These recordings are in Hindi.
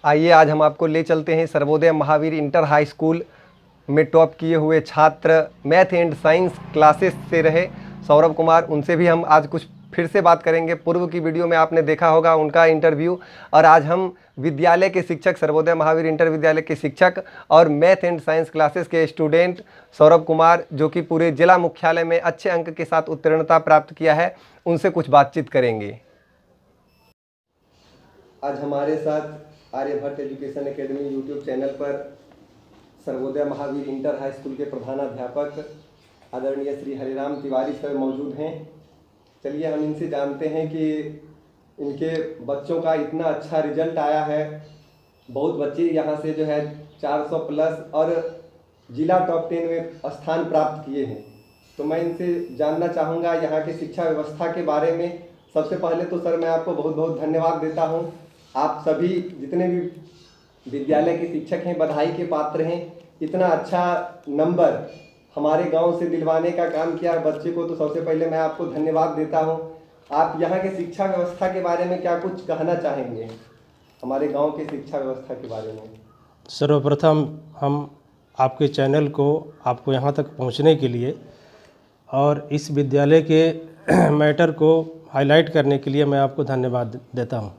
आइए आज हम आपको ले चलते हैं Sarvodaya Mahavir inter high school में टॉप किए हुए छात्र मैथ एंड साइंस क्लासेस से रहे सौरभ कुमार, उनसे भी हम आज कुछ फिर से बात करेंगे। पूर्व की वीडियो में आपने देखा होगा उनका इंटरव्यू, और आज हम विद्यालय के शिक्षक, सर्वोदय महावीर इंटर विद्यालय के शिक्षक और मैथ एंड साइंस क्लासेस के स्टूडेंट सौरभ कुमार, जो कि पूरे जिला मुख्यालय में अच्छे अंक के साथ उत्तीर्णता प्राप्त किया है, उनसे कुछ बातचीत करेंगे। आज हमारे साथ Aryabhatta education academy YouTube channel पर Sarvodaya Mahavir inter high school के प्रधानाध्यापक आदरणीय श्री हरिराम तिवारी सर मौजूद हैं। चलिए हम इनसे जानते हैं कि इनके बच्चों का इतना अच्छा रिजल्ट आया है। बहुत बच्चे यहाँ से जो है 400 प्लस और जिला टॉप 10 में स्थान प्राप्त किए हैं। तो मैं इनसे जानना चाहूँगा यहाँ के शिक्षा व्यवस्था के बारे में। सबसे पहले तो सर मैं आपको बहुत बहुत धन्यवाद देता हूँ। आप सभी जितने भी विद्यालय के शिक्षक हैं बधाई के पात्र हैं। इतना अच्छा नंबर हमारे गांव से दिलवाने का काम किया है बच्चे को, तो सबसे पहले मैं आपको धन्यवाद देता हूं। आप यहां के शिक्षा व्यवस्था के बारे में क्या कुछ कहना चाहेंगे, हमारे गांव के शिक्षा व्यवस्था के बारे में? सर्वप्रथम हम आपके चैनल को आपको यहां तक पहुंचने के लिए और इस विद्यालय के मैटर को हाईलाइट करने के लिए मैं आपको धन्यवाद देता हूं।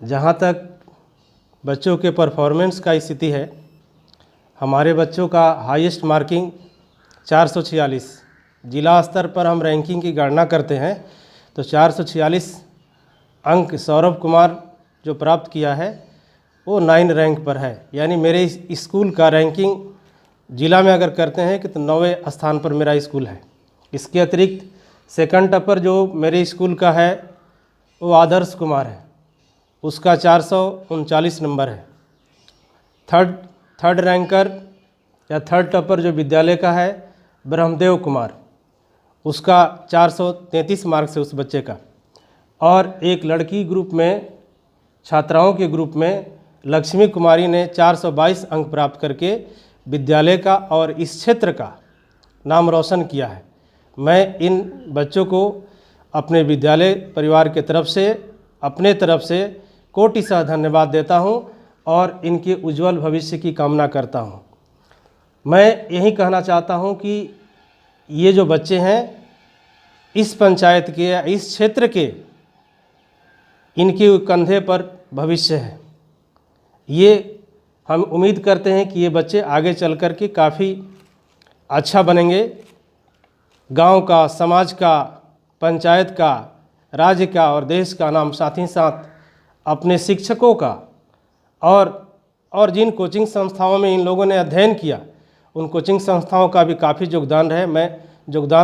जहां तक बच्चों के परफॉर्मेंस का स्थिति है, हमारे बच्चों का हाईएस्ट मार्किंग 446। जिला स्तर पर हम रैंकिंग की गणना करते हैं तो 446 अंक सौरभ कुमार जो प्राप्त किया है वो 9 रैंक पर है। यानी मेरे स्कूल का रैंकिंग जिला में अगर करते हैं कि तो 9वें स्थान पर मेरा स्कूल है। इसके अतिरिक्त सेकंड टॉपर जो मेरे स्कूल का है वो आदर्श कुमार है, उसका 439 नंबर है। थर्ड रैंकर या थर्ड टॉपर जो विद्यालय का है ब्रह्मदेव कुमार, उसका 433 मार्क्स है उस बच्चे का। और एक लड़की ग्रुप में, छात्राओं के ग्रुप में लक्ष्मी कुमारी ने 422 अंक प्राप्त करके विद्यालय का और इस क्षेत्र का नाम रोशन किया है। मैं इन बच्चों को अपने विद्यालय परिवार के तरफ से, अपने तरफ से कोटिशः धन्यवाद देता हूं और इनके उज्जवल भविष्य की कामना करता हूं। मैं यही कहना चाहता हूं कि ये जो बच्चे हैं इस पंचायत के या इस क्षेत्र के, इनके कंधे पर भविष्य है। ये हम उम्मीद करते हैं कि ये बच्चे आगे चल कर के काफ़ी अच्छा बनेंगे। गांव का, समाज का, पंचायत का, राज्य का और देश का नाम, साथ ही साथ अपने शिक्षकों का और जिन कोचिंग संस्थाओं में इन लोगों ने अध्ययन किया उन कोचिंग संस्थाओं का भी काफ़ी योगदान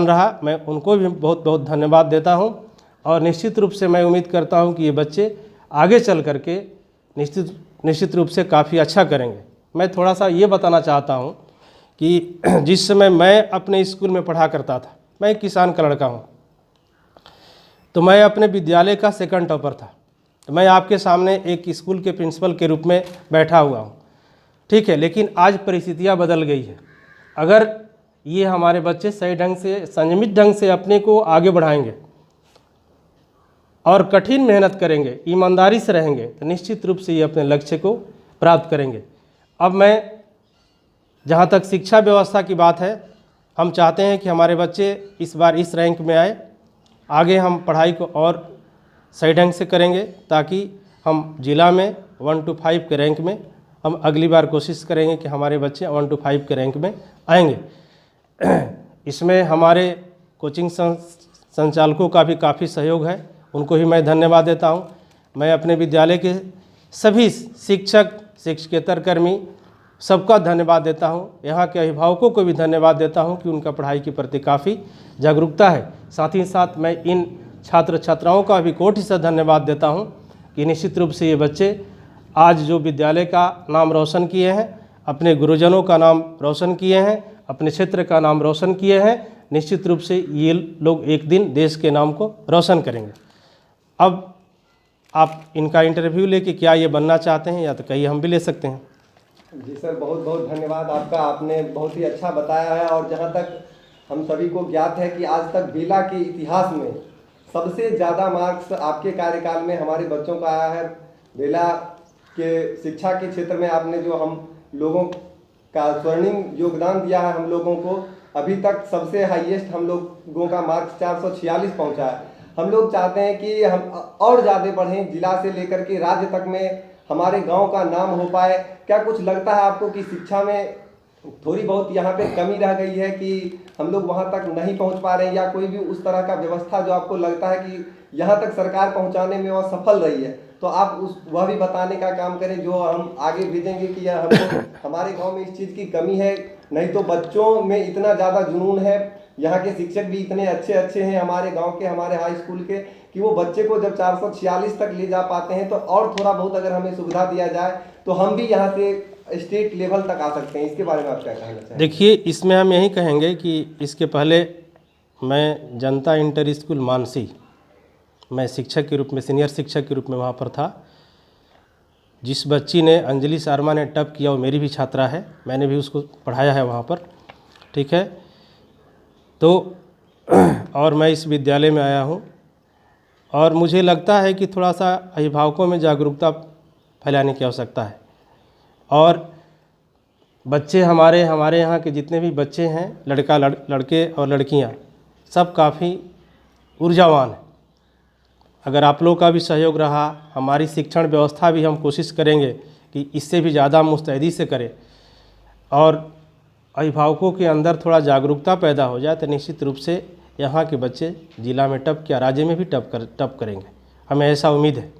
रहा। मैं उनको भी बहुत बहुत धन्यवाद देता हूं। और निश्चित रूप से मैं उम्मीद करता हूं कि ये बच्चे आगे चल कर के निश्चित रूप से काफ़ी अच्छा करेंगे। मैं थोड़ा सा ये बताना चाहता हूं कि जिस समय मैं अपने स्कूल में पढ़ा करता था, मैं एक किसान का लड़का हूँ, तो मैं अपने विद्यालय का सेकंड टॉपर था। तो मैं आपके सामने एक स्कूल के प्रिंसिपल के रूप में बैठा हुआ हूँ, ठीक है। लेकिन आज परिस्थितियाँ बदल गई है। अगर ये हमारे बच्चे सही ढंग से, संयमित ढंग से अपने को आगे बढ़ाएंगे और कठिन मेहनत करेंगे, ईमानदारी से रहेंगे, तो निश्चित रूप से ये अपने लक्ष्य को प्राप्त करेंगे। अब मैं, जहाँ तक शिक्षा व्यवस्था की बात है, हम चाहते हैं कि हमारे बच्चे इस बार इस रैंक में आए। आगे हम पढ़ाई को और सही ढंग से करेंगे ताकि हम जिला में 1 to 5 के रैंक में, हम अगली बार कोशिश करेंगे कि हमारे बच्चे 1 to 5 के रैंक में आएंगे। इसमें हमारे कोचिंग संचालकों का भी काफ़ी सहयोग है, उनको भी मैं धन्यवाद देता हूं। मैं अपने विद्यालय के सभी शिक्षक, शिक्षकेतर कर्मी सबका धन्यवाद देता हूं। यहाँ के अभिभावकों को भी धन्यवाद देता हूं कि उनका पढ़ाई के प्रति काफ़ी जागरूकता है। साथ ही साथ मैं इन छात्र छात्राओं का भी कोटिशः धन्यवाद देता हूं कि निश्चित रूप से ये बच्चे आज जो विद्यालय का नाम रोशन किए हैं, अपने गुरुजनों का नाम रोशन किए हैं, अपने क्षेत्र का नाम रोशन किए हैं, निश्चित रूप से ये लोग एक दिन देश के नाम को रोशन करेंगे। अब आप इनका इंटरव्यू लेके क्या ये बनना चाहते हैं या तो कहीं हम भी ले सकते हैं। जी सर, बहुत बहुत धन्यवाद आपका, आपने बहुत ही अच्छा बताया है। और जहाँ तक हम सभी को ज्ञात है कि आज तक बेला के इतिहास में सबसे ज़्यादा मार्क्स आपके कार्यकाल में हमारे बच्चों का आया है। बेला के शिक्षा के क्षेत्र में आपने जो हम लोगों का स्वर्णिम योगदान दिया है, हम लोगों को अभी तक सबसे हाईएस्ट हम लोगों का मार्क्स 446 पहुंचा है। हम लोग चाहते हैं कि हम और ज़्यादा बढ़ें, जिला से लेकर के राज्य तक में हमारे गांव का नाम हो पाए। क्या कुछ लगता है आपको कि शिक्षा में थोड़ी बहुत यहाँ पे कमी रह गई है कि हम लोग वहाँ तक नहीं पहुँच पा रहे हैं, या कोई भी उस तरह का व्यवस्था जो आपको लगता है कि यहाँ तक सरकार पहुँचाने में वह सफल रही है, तो आप वह भी बताने का काम करें जो हम आगे भेजेंगे कि यह हमको हमारे गांव में इस चीज़ की कमी है। नहीं तो बच्चों में इतना ज़्यादा जुनून है, यहाँ के शिक्षक भी इतने अच्छे अच्छे हैं हमारे गांव के, हमारे हाई स्कूल के, कि वो बच्चे को जब 446 तक ले जा पाते हैं, तो और थोड़ा बहुत अगर हमें सुविधा दिया जाए तो हम भी यहाँ से स्टेट लेवल तक आ सकते हैं। इसके बारे में आप क्या कहना चाहेंगे? देखिए, इसमें हम यही कहेंगे कि इसके पहले मैं जनता इंटर स्कूल मानसी, मैं शिक्षक के रूप में, सीनियर शिक्षक के रूप में वहाँ पर था। जिस बच्ची ने, अंजलि शर्मा ने टॉप किया, वो मेरी भी छात्रा है, मैंने भी उसको पढ़ाया है वहाँ पर, ठीक है। तो और मैं इस विद्यालय में आया हूँ, और मुझे लगता है कि थोड़ा सा अभिभावकों में जागरूकता फैलाने की आवश्यकता है। और बच्चे हमारे यहाँ के जितने भी बच्चे हैं, लड़के और लड़कियाँ, सब काफ़ी ऊर्जावान हैं। अगर आप लोग का भी सहयोग रहा, हमारी शिक्षण व्यवस्था भी हम कोशिश करेंगे कि इससे भी ज़्यादा मुस्तैदी से करें, और अभिभावकों के अंदर थोड़ा जागरूकता पैदा हो जाए, तो निश्चित रूप से यहाँ के बच्चे जिला में टॉप क्या राज्य में भी टॉप करेंगे, हमें ऐसा उम्मीद है।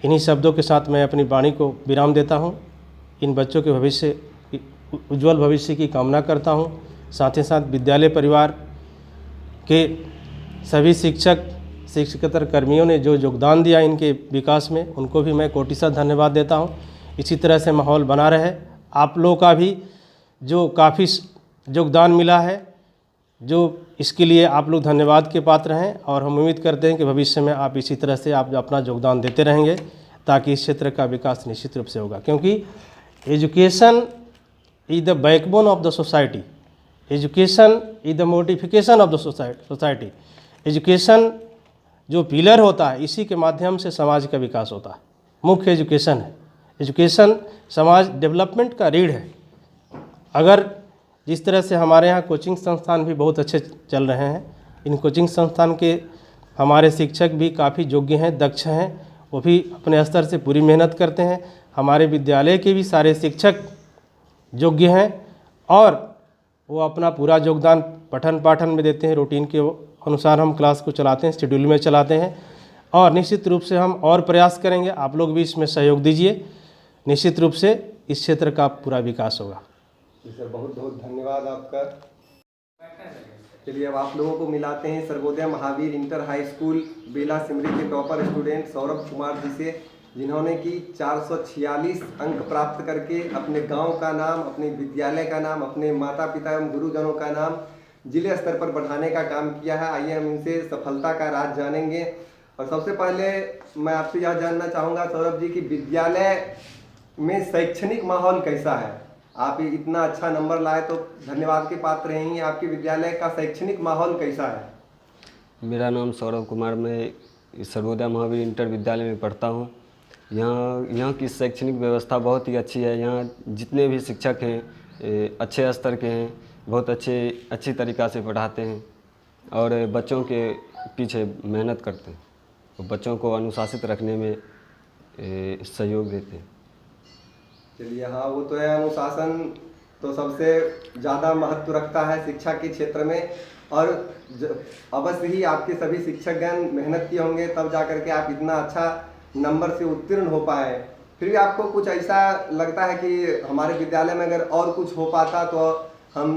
इन्हीं शब्दों के साथ मैं अपनी वाणी को विराम देता हूँ। इन बच्चों के भविष्य, उज्जवल भविष्य की कामना करता हूँ। साथ ही साथ विद्यालय परिवार के सभी शिक्षकेतर कर्मियों ने जो योगदान दिया इनके विकास में, उनको भी मैं कोटिशः धन्यवाद देता हूँ। इसी तरह से माहौल बना रहे। आप लोगों का भी जो काफ़ी योगदान मिला है, जो इसके लिए आप लोग धन्यवाद के पात्र हैं, और हम उम्मीद करते हैं कि भविष्य में आप इसी तरह से आप अपना योगदान देते रहेंगे, ताकि इस क्षेत्र का विकास निश्चित रूप से होगा। क्योंकि education is the backbone of the society, education is the mortification of the society. Education जो पिलर होता है, इसी के माध्यम से समाज का विकास होता है। मुख्य एजुकेशन है। एजुकेशन समाज डेवलपमेंट का रीढ़ है। अगर जिस तरह से हमारे यहाँ कोचिंग संस्थान भी बहुत अच्छे चल रहे हैं, इन कोचिंग संस्थान के हमारे शिक्षक भी काफ़ी योग्य हैं, दक्ष हैं, वो भी अपने स्तर से पूरी मेहनत करते हैं। हमारे विद्यालय के भी सारे शिक्षक योग्य हैं, और वो अपना पूरा योगदान पठन पाठन में देते हैं। रूटीन के अनुसार हम क्लास को चलाते हैं, शेड्यूल में चलाते हैं, और निश्चित रूप से हम और प्रयास करेंगे। आप लोग भी इसमें सहयोग दीजिए, निश्चित रूप से इस क्षेत्र का पूरा विकास होगा। जी सर, बहुत बहुत धन्यवाद आपका। चलिए अब आप लोगों को मिलाते हैं Sarvodaya Mahavir inter high school Bela Simri के टॉपर स्टूडेंट सौरभ कुमार जी से, जिन्होंने कि 446 अंक प्राप्त करके अपने गांव का नाम, अपने विद्यालय का नाम, अपने माता पिता एवं गुरुजनों का नाम जिले स्तर पर बढ़ाने का काम किया है। आइए हम इनसे सफलता का राज जानेंगे। और सबसे पहले मैं आपसे यह जानना चाहूँगा सौरभ जी कि विद्यालय में शैक्षणिक माहौल कैसा है? आप इतना अच्छा नंबर लाए तो धन्यवाद के पात्र हैं। आपके विद्यालय का शैक्षणिक माहौल कैसा है? मेरा नाम सौरभ कुमार, मैं सर्वोदय महावीर इंटर विद्यालय में पढ़ता हूँ। यहाँ की शैक्षणिक व्यवस्था बहुत ही अच्छी है। यहाँ जितने भी शिक्षक हैं अच्छे स्तर के हैं, बहुत अच्छी तरीक़ा से पढ़ाते हैं, और बच्चों के पीछे मेहनत करते हैं, और बच्चों को अनुशासित रखने में सहयोग देते हैं। चलिए, हाँ वो तो है, अनुशासन तो सबसे ज़्यादा महत्व रखता है शिक्षा के क्षेत्र में, और अवश्य ही आपके सभी शिक्षकगण मेहनत किए होंगे तब जा करके आप इतना अच्छा नंबर से उत्तीर्ण हो पाए। फिर भी आपको कुछ ऐसा लगता है कि हमारे विद्यालय में अगर और कुछ हो पाता तो हम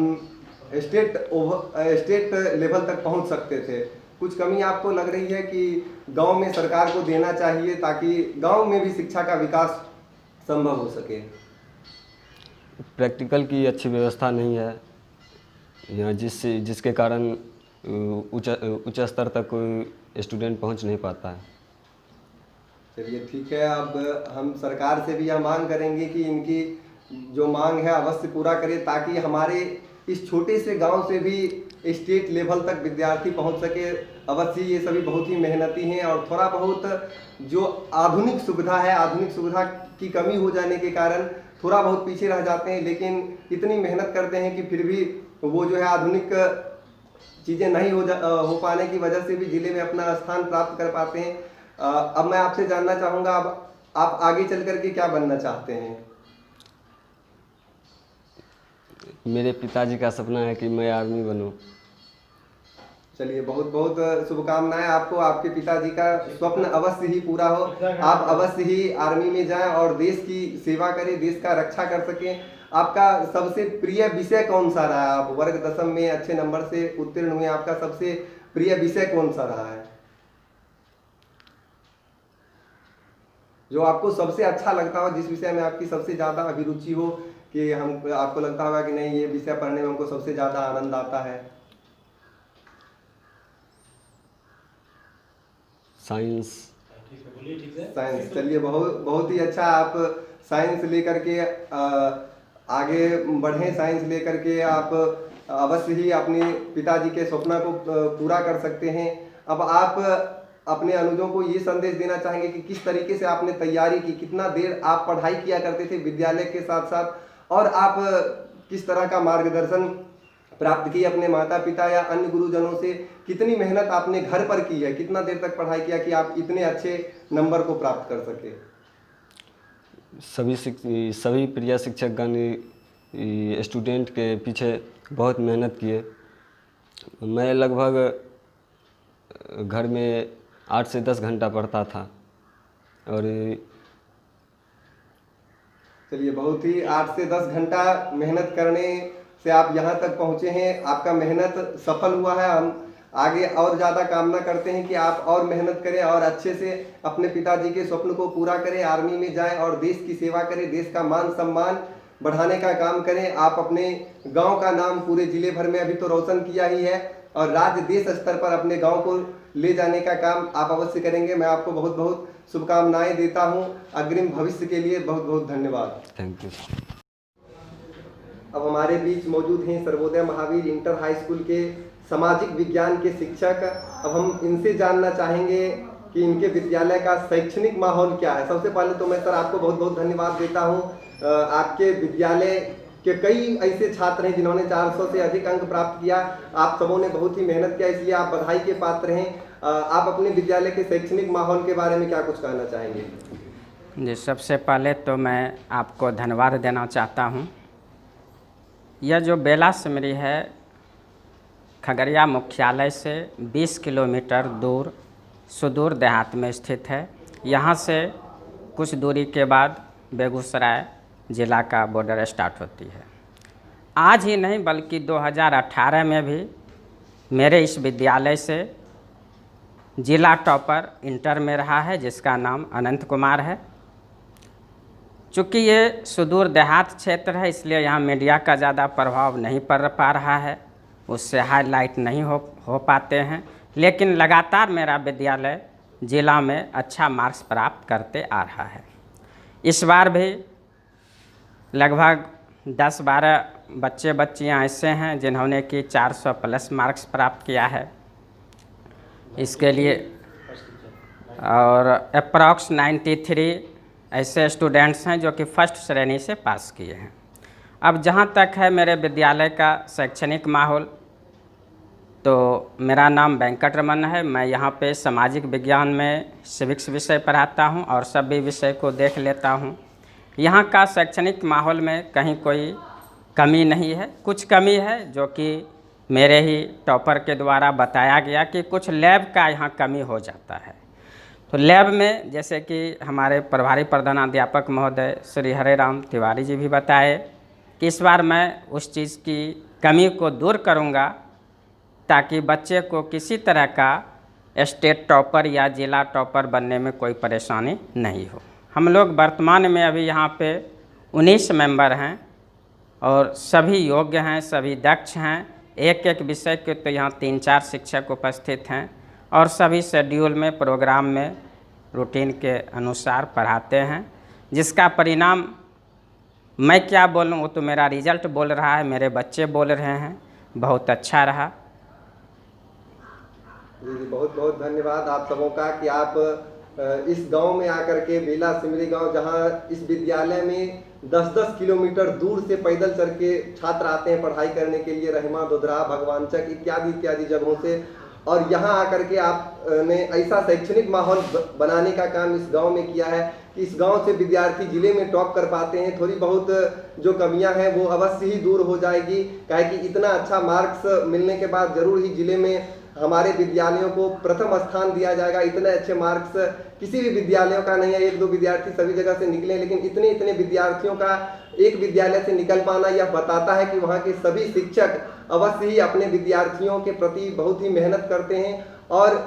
स्टेट लेवल तक पहुंच सकते थे? कुछ कमी आपको लग रही है कि गांव में सरकार को देना चाहिए ताकि गांव में भी शिक्षा का विकास संभव हो सके? प्रैक्टिकल की अच्छी व्यवस्था नहीं है यहाँ, जिसके कारण उच्च स्तर तक कोई स्टूडेंट पहुंच नहीं पाता है। चलिए ठीक है, अब हम सरकार से भी यह मांग करेंगे कि इनकी जो मांग है अवश्य पूरा करें, ताकि हमारे इस छोटे से गांव से भी स्टेट लेवल तक विद्यार्थी पहुंच सके। अवश्य ये सभी बहुत ही मेहनती हैं और थोड़ा बहुत जो आधुनिक सुविधा है, आधुनिक सुविधा की कमी हो जाने के कारण थोड़ा बहुत पीछे रह जाते हैं, लेकिन इतनी मेहनत करते हैं कि फिर भी वो जो है आधुनिक चीज़ें नहीं हो पाने की वजह से भी जिले में अपना स्थान प्राप्त कर पाते हैं। अब मैं आपसे जानना चाहूँगा, अब आप आगे चल करके क्या बनना चाहते हैं? मेरे पिताजी का सपना है कि मैं आर्मी बनूं। चलिए, बहुत बहुत शुभकामनाएं आपको, आपके पिताजी का स्वप्न अवश्य ही पूरा हो, आप अवश्य ही आर्मी में जाएं और देश की सेवा करें, देश का रक्षा कर सकें। आपका सबसे प्रिय विषय कौन सा रहा? आप वर्ग 10वीं में अच्छे नंबर से उत्तीर्ण हुए, आपका सबसे प्रिय विषय कौन सा रहा है, जो आपको सबसे अच्छा लगता हो, जिस विषय में आपकी सबसे ज़्यादा अभिरुचि हो, कि हम आपको लगता होगा कि नहीं ये विषय पढ़ने में हमको सबसे ज़्यादा आनंद आता है? साइंस। साइंस, चलिए बहुत ही अच्छा। आप साइंस लेकर के आगे बढ़ें, साइंस लेकर के आप अवश्य ही अपने पिताजी के सपना को पूरा कर सकते हैं। अब आप अपने अनुजों को ये संदेश देना चाहेंगे कि किस तरीके से आपने तैयारी की, कितना देर आप पढ़ाई किया करते थे विद्यालय के साथ साथ, और आप किस तरह का मार्गदर्शन प्राप्त किए अपने माता पिता या अन्य गुरुजनों से, कितनी मेहनत आपने घर पर की है, कितना देर तक पढ़ाई किया कि आप इतने अच्छे नंबर को प्राप्त कर सके? सभी प्रिय शिक्षकगण स्टूडेंट के पीछे बहुत मेहनत किए। मैं लगभग घर में 8 से 10 घंटा पढ़ता था। और चलिए, बहुत ही 8 से 10 घंटा मेहनत करने से आप यहाँ तक पहुँचे हैं, आपका मेहनत सफल हुआ है। हम आगे और ज़्यादा कामना करते हैं कि आप और मेहनत करें और अच्छे से अपने पिताजी के स्वप्न को पूरा करें, आर्मी में जाएं और देश की सेवा करें, देश का मान सम्मान बढ़ाने का काम करें। आप अपने गांव का नाम पूरे जिले भर में अभी तो रोशन किया ही है, और राज्य देश स्तर पर अपने गांव को ले जाने का काम आप अवश्य करेंगे। मैं आपको बहुत बहुत शुभकामनाएं देता हूं। अग्रिम भविष्य के लिए बहुत बहुत धन्यवाद। Thank you. अब हमारे बीच मौजूद हैं Sarvodaya Mahavir inter high school के सामाजिक विज्ञान के शिक्षक। अब हम इनसे जानना चाहेंगे कि इनके विद्यालय का शैक्षणिक माहौल क्या है। सबसे पहले तो मैं सर आपको बहुत बहुत धन्यवाद देता हूं। आपके विद्यालय के कई ऐसे छात्र हैं जिन्होंने 400 से अधिक अंक प्राप्त किया। आप सबों ने बहुत ही मेहनत किया, इसलिए आप बधाई के पात्र हैं। आप अपने विद्यालय के शैक्षणिक माहौल के बारे में क्या कुछ कहना चाहेंगे? जी, सबसे पहले तो मैं आपको धन्यवाद देना चाहता हूं। यह जो बेला सिमरी है खगड़िया मुख्यालय से 20 किलोमीटर दूर सुदूर देहात में स्थित है। यहाँ से कुछ दूरी के बाद बेगूसराय ज़िला का बॉर्डर स्टार्ट होती है। आज ही नहीं बल्कि 2018 में भी मेरे इस विद्यालय से जिला टॉपर इंटर में रहा है, जिसका नाम अनंत कुमार है। चूँकि ये सुदूर देहात क्षेत्र है, इसलिए यहाँ मीडिया का ज़्यादा प्रभाव नहीं पड़ पा रहा है, उससे हाईलाइट नहीं हो पाते हैं। लेकिन लगातार मेरा विद्यालय जिला में अच्छा मार्क्स प्राप्त करते आ रहा है। इस बार भी लगभग 10-12 बच्चे बच्चियाँ ऐसे हैं जिन्होंने कि 400 प्लस मार्क्स प्राप्त किया है इसके लिए, और अप्रॉक्स 93 ऐसे स्टूडेंट्स हैं जो कि फर्स्ट श्रेणी से पास किए हैं। अब जहाँ तक है मेरे विद्यालय का शैक्षणिक माहौल, तो मेरा नाम वेंकट रमन है। मैं यहाँ पे सामाजिक विज्ञान में सिविक्स विषय पढ़ाता हूँ और सभी विषय को देख लेता हूँ। यहाँ का शैक्षणिक माहौल में कहीं कोई कमी नहीं है। कुछ कमी है जो कि मेरे ही टॉपर के द्वारा बताया गया कि कुछ लैब का यहाँ कमी हो जाता है। तो लैब में जैसे कि हमारे प्रभारी प्रधानाध्यापक महोदय श्री हरेराम तिवारी जी भी बताए कि इस बार मैं उस चीज़ की कमी को दूर करूँगा ताकि बच्चे को किसी तरह का स्टेट टॉपर या जिला टॉपर बनने में कोई परेशानी नहीं हो। हम लोग वर्तमान में अभी यहाँ पे 19 मेंबर हैं और सभी योग्य हैं, सभी दक्ष हैं। एक एक विषय के तो यहाँ 3-4 शिक्षक उपस्थित हैं और सभी शेड्यूल में प्रोग्राम में रूटीन के अनुसार पढ़ाते हैं, जिसका परिणाम मैं क्या बोलूँ, वो तो मेरा रिजल्ट बोल रहा है, मेरे बच्चे बोल रहे हैं, बहुत अच्छा रहा। जी जी, बहुत बहुत धन्यवाद आप सबों का कि आप इस गांव में आकर के बेला सिमरी गांव, जहां इस विद्यालय में 10-10 किलोमीटर दूर से पैदल चल के छात्र आते हैं पढ़ाई करने के लिए, रहमा, दोदरा, भगवानचक इत्यादि इत्यादि जगहों से, और यहां आकर के आपने ऐसा शैक्षणिक माहौल बनाने का काम इस गांव में किया है कि इस गांव से विद्यार्थी जिले में टॉप कर पाते हैं। थोड़ी बहुत जो कमियां हैं वो अवश्य ही दूर हो जाएगी, काहे कि इतना अच्छा मार्क्स मिलने के बाद जरूर ही जिले में हमारे विद्यालयों को प्रथम स्थान दिया जाएगा। इतने अच्छे मार्क्स किसी भी विद्यालयों का नहीं है, 1-2 विद्यार्थी सभी जगह से निकले, लेकिन इतने विद्यार्थियों का एक विद्यालय से निकल पाना यह बताता है कि वहाँ के सभी शिक्षक अवश्य ही अपने विद्यार्थियों के प्रति बहुत ही मेहनत करते हैं और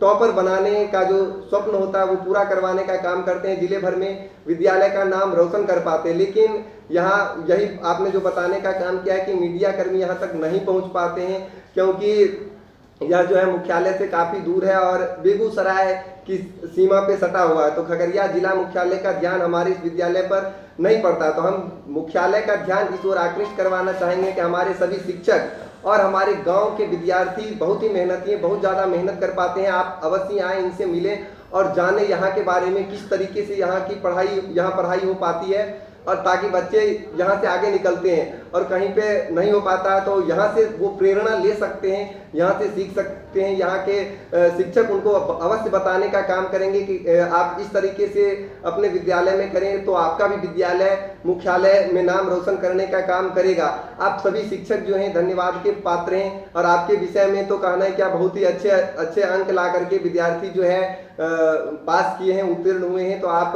टॉपर बनाने का जो स्वप्न होता है वो पूरा करवाने का काम करते हैं, जिले भर में विद्यालय का नाम रोशन कर पाते हैं। लेकिन यहाँ यही आपने जो बताने का काम किया है कि मीडिया कर्मी यहाँ तक नहीं पहुँच पाते हैं, क्योंकि यह जो है मुख्यालय से काफ़ी दूर है और बेगूसराय की सीमा पे सटा हुआ है, तो खगड़िया जिला मुख्यालय का ध्यान हमारे इस विद्यालय पर नहीं पड़ता। तो हम मुख्यालय का ध्यान इस ओर आकृष्ट करवाना चाहेंगे कि हमारे सभी शिक्षक और हमारे गांव के विद्यार्थी बहुत ही मेहनती हैं, बहुत ज़्यादा मेहनत कर पाते हैं। आप अवश्य आएँ, इनसे मिलें और जाने यहाँ के बारे में, किस तरीके से यहाँ की पढ़ाई हो पाती है, और ताकि बच्चे यहाँ से आगे निकलते हैं और कहीं पे नहीं हो पाता है तो यहाँ से वो प्रेरणा ले सकते हैं, यहाँ से सीख सकते हैं। यहाँ के शिक्षक उनको अवश्य बताने का काम करेंगे कि आप इस तरीके से अपने विद्यालय में करें तो आपका भी विद्यालय मुख्यालय में नाम रोशन करने का काम करेगा। आप सभी शिक्षक जो हैं धन्यवाद के पात्र हैं, और आपके विषय में तो कहना है क्या, बहुत ही अच्छे अंक ला करके विद्यार्थी जो है पास किए हैं, उत्तीर्ण हुए हैं, तो आप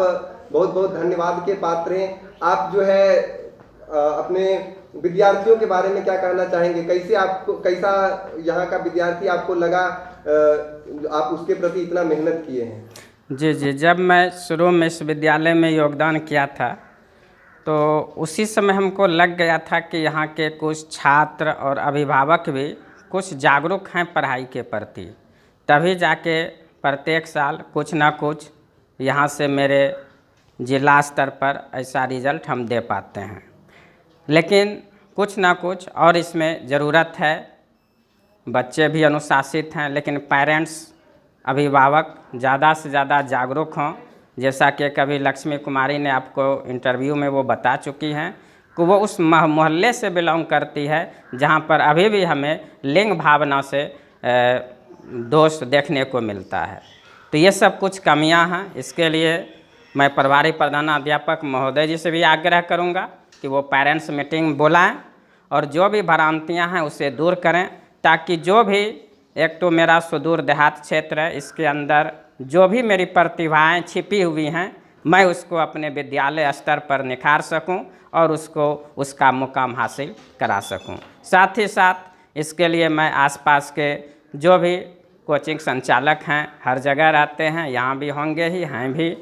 बहुत बहुत धन्यवाद के पात्र हैं। आप जो है अपने विद्यार्थियों के बारे में क्या कहना चाहेंगे, कैसा यहाँ का विद्यार्थी आपको लगा, आप उसके प्रति इतना मेहनत किए हैं? जी जी, जब मैं शुरू में इस विद्यालय में योगदान किया था तो उसी समय हमको लग गया था कि यहाँ के कुछ छात्र और अभिभावक भी कुछ जागरूक हैं पढ़ाई के प्रति, तभी जाके प्रत्येक साल कुछ ना कुछ यहाँ से मेरे जिला स्तर पर ऐसा रिज़ल्ट हम दे पाते हैं। लेकिन कुछ ना कुछ और इसमें ज़रूरत है। बच्चे भी अनुशासित हैं, लेकिन पेरेंट्स, अभिभावक ज़्यादा से ज़्यादा जागरूक हों। जैसा कि कभी लक्ष्मी कुमारी ने आपको इंटरव्यू में वो बता चुकी हैं कि वो उस मोहल्ले से बिलोंग करती है जहाँ पर अभी भी हमें लिंग भावना से दोष देखने को मिलता है। तो ये सब कुछ कमियां हैं। इसके लिए मैं प्रभारी प्रधानाध्यापक महोदय जी से भी आग्रह करूंगा कि वो पेरेंट्स मीटिंग बुलाएं और जो भी भ्रांतियां हैं उसे दूर करें, ताकि जो भी, एक तो मेरा सुदूर देहात क्षेत्र है, इसके अंदर जो भी मेरी प्रतिभाएं छिपी हुई हैं मैं उसको अपने विद्यालय स्तर पर निखार सकूं और उसको उसका मुकाम हासिल करा सकूं। साथ ही साथ इसके लिए मैं आसपास के जो भी कोचिंग संचालक हैं, हर जगह रहते हैं, यहाँ भी होंगे ही, हैं भी,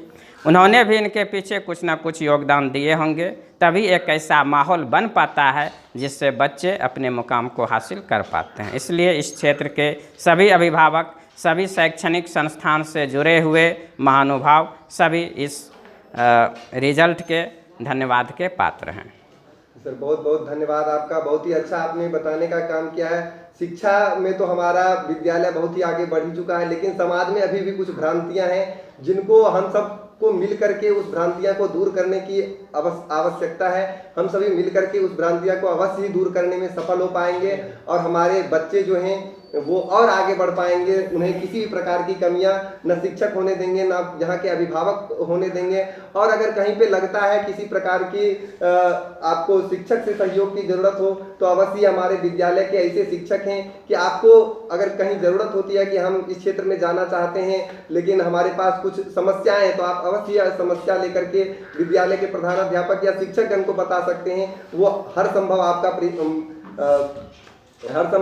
उन्होंने भी इनके पीछे कुछ ना कुछ योगदान दिए होंगे, तभी एक ऐसा माहौल बन पाता है जिससे बच्चे अपने मुकाम को हासिल कर पाते हैं। इसलिए इस क्षेत्र के सभी अभिभावक, सभी शैक्षणिक संस्थान से जुड़े हुए महानुभाव सभी इस रिजल्ट के धन्यवाद के पात्र हैं। सर बहुत बहुत धन्यवाद आपका, बहुत ही अच्छा आपने बताने का काम किया है। शिक्षा में तो हमारा विद्यालय बहुत ही आगे बढ़ चुका है, लेकिन समाज में अभी भी कुछ भ्रांतियां हैं जिनको हम सबको मिल करके उस भ्रांतियां को दूर करने की आवश्यकता है। हम सभी मिल करके उस भ्रांतियां को अवश्य ही दूर करने में सफल हो पाएंगे और हमारे बच्चे जो हैं वो और आगे बढ़ पाएंगे। उन्हें किसी भी प्रकार की कमियां न शिक्षक होने देंगे, न यहाँ के अभिभावक होने देंगे। और अगर कहीं पे लगता है किसी प्रकार की आपको शिक्षक से सहयोग की ज़रूरत हो तो अवश्य हमारे विद्यालय के ऐसे शिक्षक हैं कि आपको अगर कहीं ज़रूरत होती है कि हम इस क्षेत्र में जाना चाहते हैं लेकिन हमारे पास कुछ समस्याएं हैं, तो आप अवश्य समस्या लेकर के विद्यालय के प्रधानाध्यापक या शिक्षकगण को बता सकते हैं। वो हर संभव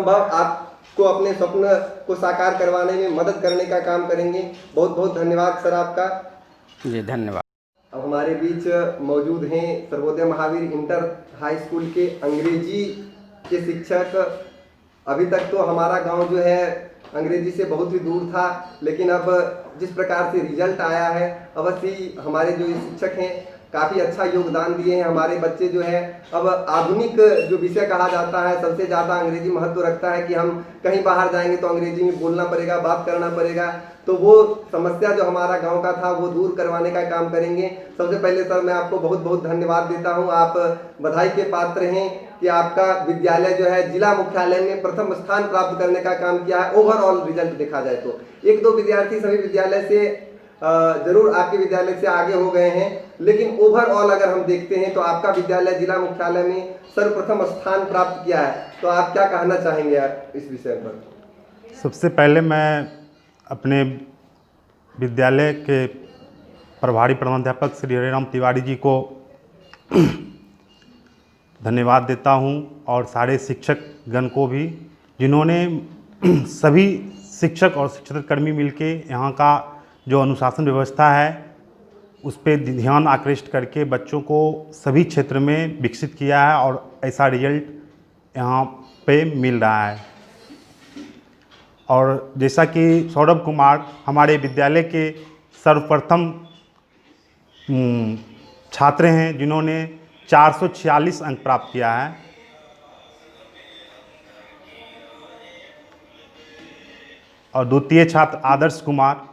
आपको अपने स्वप्न को साकार करवाने में मदद करने का काम करेंगे। बहुत बहुत धन्यवाद सर आपका। जी धन्यवाद। अब हमारे बीच मौजूद हैं Sarvodaya Mahavir inter high school के अंग्रेजी के शिक्षक। अभी तक तो हमारा गांव जो है अंग्रेजी से बहुत ही दूर था, लेकिन अब जिस प्रकार से रिजल्ट आया है अवश्य हमारे जो ये शिक्षक हैं काफ़ी अच्छा योगदान दिए हैं। हमारे बच्चे जो है अब आधुनिक जो विषय कहा जाता है, सबसे ज़्यादा अंग्रेजी महत्व रखता है कि हम कहीं बाहर जाएंगे तो अंग्रेजी में बोलना पड़ेगा, बात करना पड़ेगा। तो वो समस्या जो हमारा गांव का था वो दूर करवाने का काम करेंगे। सबसे पहले सर मैं आपको बहुत बहुत धन्यवाद देता हूं। आप बधाई के पात्र हैं कि आपका विद्यालय जो है जिला मुख्यालय में प्रथम स्थान प्राप्त करने का काम किया है। ओवरऑल रिजल्ट देखा जाए तो 1-2 विद्यार्थी सभी विद्यालय से जरूर आपके विद्यालय से आगे हो गए हैं, लेकिन ओवरऑल अगर हम देखते हैं तो आपका विद्यालय जिला मुख्यालय में सर्वप्रथम स्थान प्राप्त किया है। तो आप क्या कहना चाहेंगे इस विषय पर? सबसे पहले मैं अपने विद्यालय के प्रभारी प्रधानाध्यापक श्री हरिराम तिवारी जी को धन्यवाद देता हूं और सारे शिक्षक गण को भी, जिन्होंने सभी शिक्षक और शिक्षककर्मी मिलके यहाँ का जो अनुशासन व्यवस्था है उस पर ध्यान आकृष्ट करके बच्चों को सभी क्षेत्र में विकसित किया है और ऐसा रिजल्ट यहाँ पे मिल रहा है। और जैसा कि सौरभ कुमार हमारे विद्यालय के सर्वप्रथम छात्र हैं जिन्होंने 446 अंक प्राप्त किया है, और द्वितीय छात्र आदर्श कुमार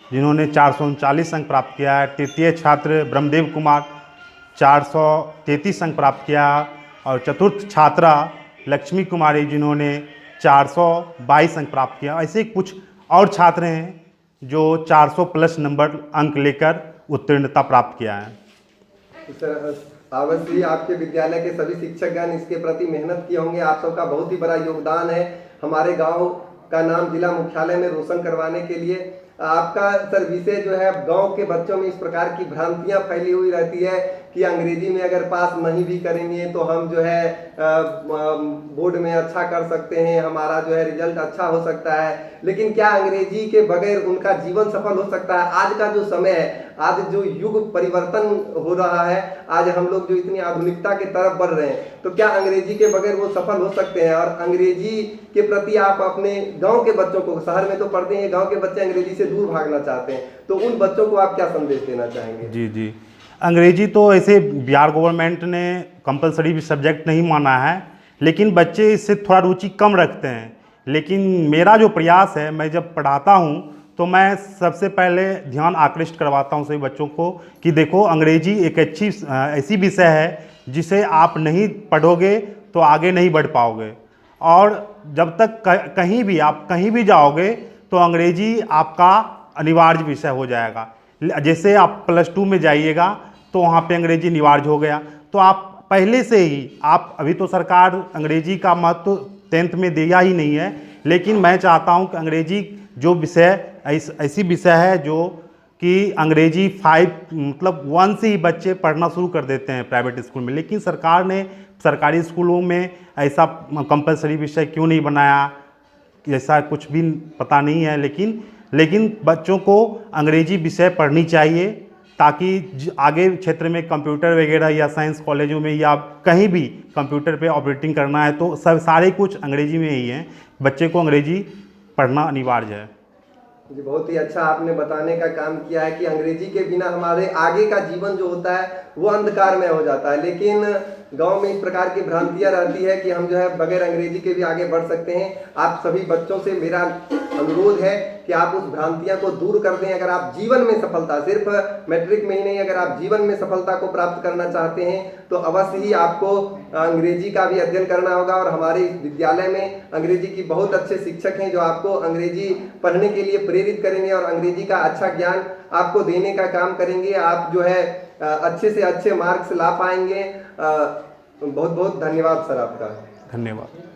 जिन्होंने 439 अंक प्राप्त किया है, तृतीय छात्र ब्रह्मदेव कुमार 433 अंक प्राप्त किया है, और चतुर्थ छात्रा लक्ष्मी कुमारी जिन्होंने 422 अंक प्राप्त किया। ऐसे कुछ और छात्र हैं जो 400 प्लस नंबर अंक लेकर उत्तीर्णता प्राप्त किया है। अवश्य आपके विद्यालय के सभी शिक्षकगण इसके प्रति मेहनत किए होंगे। आप सबका बहुत ही बड़ा योगदान है हमारे गांव का नाम जिला मुख्यालय में रोशन करवाने के लिए। आपका सर विषय जो है गांव के बच्चों में इस प्रकार की भ्रांतियां फैली हुई रहती है कि अंग्रेजी में अगर पास नहीं भी करेंगे तो हम जो है बोर्ड में अच्छा कर सकते हैं, हमारा जो है रिजल्ट अच्छा हो सकता है, लेकिन क्या अंग्रेजी के बगैर उनका जीवन सफल हो सकता है? आज का जो समय है, आज जो युग परिवर्तन हो रहा है, आज हम लोग जो इतनी आधुनिकता के तरफ बढ़ रहे हैं, तो क्या अंग्रेजी के बगैर वो सफल हो सकते हैं? और अंग्रेजी के प्रति आप अपने गाँव के बच्चों को, शहर में तो पढ़ते हैं, गाँव के बच्चे अंग्रेजी से दूर भागना चाहते हैं, तो उन बच्चों को आप क्या संदेश देना चाहेंगे? जी, अंग्रेजी तो ऐसे बिहार गवर्नमेंट ने कंपलसरी भी सब्जेक्ट नहीं माना है, लेकिन बच्चे इससे थोड़ा रुचि कम रखते हैं। लेकिन मेरा जो प्रयास है, मैं जब पढ़ाता हूँ तो मैं सबसे पहले ध्यान आकृष्ट करवाता हूँ सभी बच्चों को कि देखो अंग्रेजी एक अच्छी ऐसी विषय है जिसे आप नहीं पढ़ोगे तो आगे नहीं बढ़ पाओगे, और जब तक कहीं भी आप कहीं भी जाओगे तो अंग्रेजी आपका अनिवार्य विषय हो जाएगा। जैसे आप +2 में जाइएगा तो वहाँ पे अंग्रेजी अनिवार्य हो गया, तो आप पहले से ही आप, अभी तो सरकार अंग्रेजी का महत्व 10th में दिया ही नहीं है, लेकिन मैं चाहता हूँ कि अंग्रेजी जो विषय ऐसी विषय है जो कि अंग्रेजी 1 से ही बच्चे पढ़ना शुरू कर देते हैं प्राइवेट स्कूल में, लेकिन सरकार ने सरकारी स्कूलों में ऐसा कंपलसरी विषय क्यों नहीं बनाया, ऐसा कुछ भी पता नहीं है। लेकिन बच्चों को अंग्रेजी विषय पढ़नी चाहिए ताकि आगे क्षेत्र में कंप्यूटर वगैरह या साइंस कॉलेजों में या कहीं भी कंप्यूटर पे ऑपरेटिंग करना है तो सारे कुछ अंग्रेजी में ही हैं। बच्चे को अंग्रेजी पढ़ना अनिवार्य है। जी, बहुत ही अच्छा आपने बताने का काम किया है कि अंग्रेजी के बिना हमारे आगे का जीवन जो होता है वो अंधकार में हो जाता है, लेकिन गांव में इस प्रकार की भ्रांतियां रहती है कि हम जो है बगैर अंग्रेजी के भी आगे बढ़ सकते हैं। आप सभी बच्चों से मेरा अनुरोध है कि आप उस भ्रांतियां को दूर कर दें। अगर आप जीवन में सफलता, सिर्फ मैट्रिक में ही नहीं, अगर आप जीवन में सफलता को प्राप्त करना चाहते हैं तो अवश्य ही आपको अंग्रेजी का भी अध्ययन करना होगा। और हमारे विद्यालय में अंग्रेजी की बहुत अच्छे शिक्षक हैं जो आपको अंग्रेजी पढ़ने के लिए प्रेरित करेंगे और अंग्रेजी का अच्छा ज्ञान आपको देने का काम करेंगे। आप जो है अच्छे से अच्छे मार्क्स ला पाएंगे। बहुत बहुत धन्यवाद सर आपका। धन्यवाद।